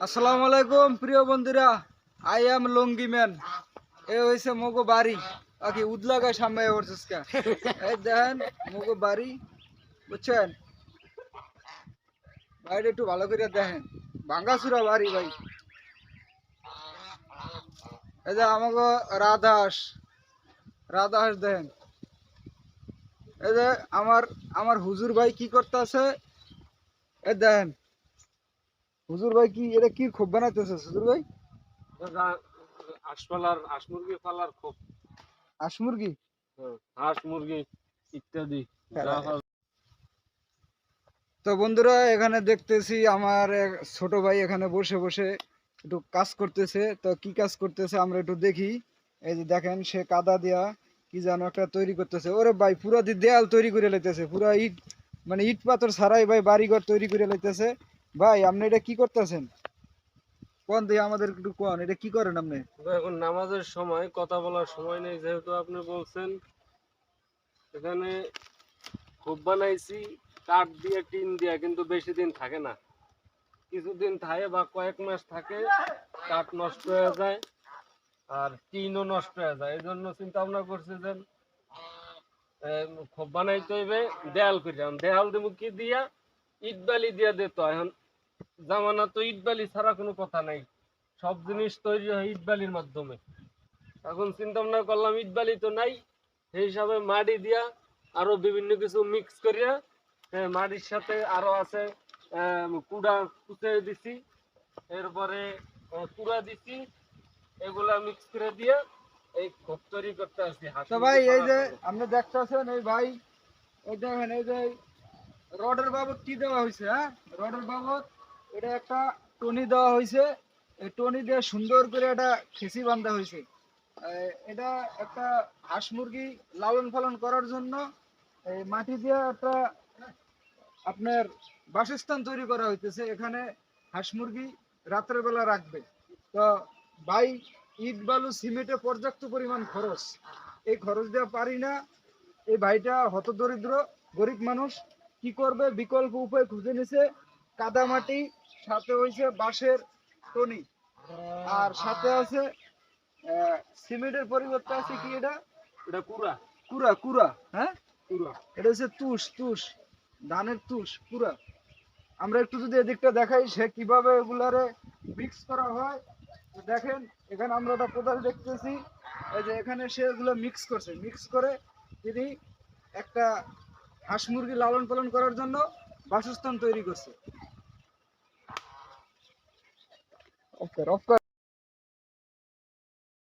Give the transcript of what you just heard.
আসসালামু আলাইকুম প্রিয় বন্ধুরা, আই এম লঙ্গি ম্যান। এ হয়েছে মগো বাড়ি আকি উদলাগায় সামনে ওরসকা। এই দেখেন মগো বাড়ি, বুঝছেন? বাইরে একটু ভালো করে দেখেন, ভাঙ্গাচুরা বাড়ি ভাই। এই যে আমাগো রাধাস রাধাস দেখেন। এই যে আমার আমার হুজুর ভাই কি করতেছে, এই দেখেন হুজুর ভাই কি এটা কি খুব বানাইতেছে হুজুর ভাই? হাঁস মুরগি পালার খুব হাঁস মুরগি। হাঁস মুরগি ইত্যাদি যা হয়। তো বন্ধুরা, এখানে দেখতেছি আমার এক ছোট ভাই এখানে বসে বসে একটু কাজ করতেছে। তো কি কাজ করতেছে আমরা একটু দেখি। এই যে দেখেন, সে কাদা দিয়া কি যেন একটা তৈরি করতেছে। ওরে ভাই, পুরা দেয়াল তৈরি করে লাইতেছে, পুরা ইট, মানে ইট পাথর ছাড়াই ভাই বাড়িঘর তৈরি করে লাইতেছে। ভাই আপনি এটা কি করতেছেন? কোন দিয়ে আমাদের একটু কোন, এটা কি করেন আপনি? এখন নামাজের সময় কথা বলার সময় নেই, যেহেতু আপনি বলছেন। এখানে খুব বানাইছি কাঠ দিয়ে, টিন দিয়ে, কিন্তু বেশি দিন থাকে না। কিছুদিন থাকে বা কয়েক মাস থাকে, কাঠ নষ্ট হয়ে যায় আর টিনও নষ্ট হয়ে যায়। এই জন্য চিন্তা ভাবনা করছি যে খুব বানাইতে হইবে দেয়াল করে। এখন দেয়াল দেবো কি দিয়া? ইট বালি দিয়া দিত। এখন জামানা তো ইট বালি ছাড়া কোনো কথা নাই, সব জিনিস তৈরি হয় ইট বালির মাধ্যমে। এখন চিন্তা ভাবনা করলাম ইট বালি তো নাই, সেই হিসাবে মাটি দিয়া আরো বিভিন্ন কিছু মিক্স করিয়া, মাটির সাথে আরো আছে কুড়া কুচে দিছি, এরপরে কুড়া দিছি, এগুলা মিক্স করে দিয়ে এই খোপ তৈরি করতে আসছি। তো ভাই এই যে আপনি দেখতেছেন, এই ভাই এই দেখেন, এই যে রডের বাবদ কি দেওয়া হয়েছে? হ্যাঁ, রডের বাবদ এটা একটা টনি দেওয়া হয়েছে। এই টনি দিয়ে সুন্দর করে একটা খেসি বান্ধা হয়েছে। এটা একটা হাঁস মুরগি লালন পালন করার জন্য এই মাটি দিয়ে একটা আপনার বাসস্থান তৈরি করা হইতেছে। এখানে হাঁস মুরগি রাতের বেলা রাখবে। তো ভাই, ইট বালু সিমেন্টে পর্যাপ্ত পরিমাণ খরচ, এই খরচ দেওয়া পারি না। এই ভাইটা হতদরিদ্র গরিব মানুষ, কি করবে? বিকল্প উপায় খুঁজে নিছে। কাদা মাটি, সাথে হয়েছে বাঁশের টনি, আর সাথে আছে সিমেন্টের পরিবর্তে আছে কি এটা? এটা কুড়া। কুড়া, কুড়া। হ্যাঁ, কুড়া এটা হচ্ছে তুষ, তুষ, ধানের তুষ, কুড়া। আমরা একটু যদি এদিকটা দেখাই, সে কিভাবে এগুলারে মিক্স করা হয়। তো দেখেন, এখানে আমরা একটা কোদাল দেখতেছি। এই যে এখানে সে এগুলো মিক্স করছে, মিক্স করে তিনি একটা হাঁস মুরগি লালন পালন করার জন্য বাসস্থান তৈরি করছে।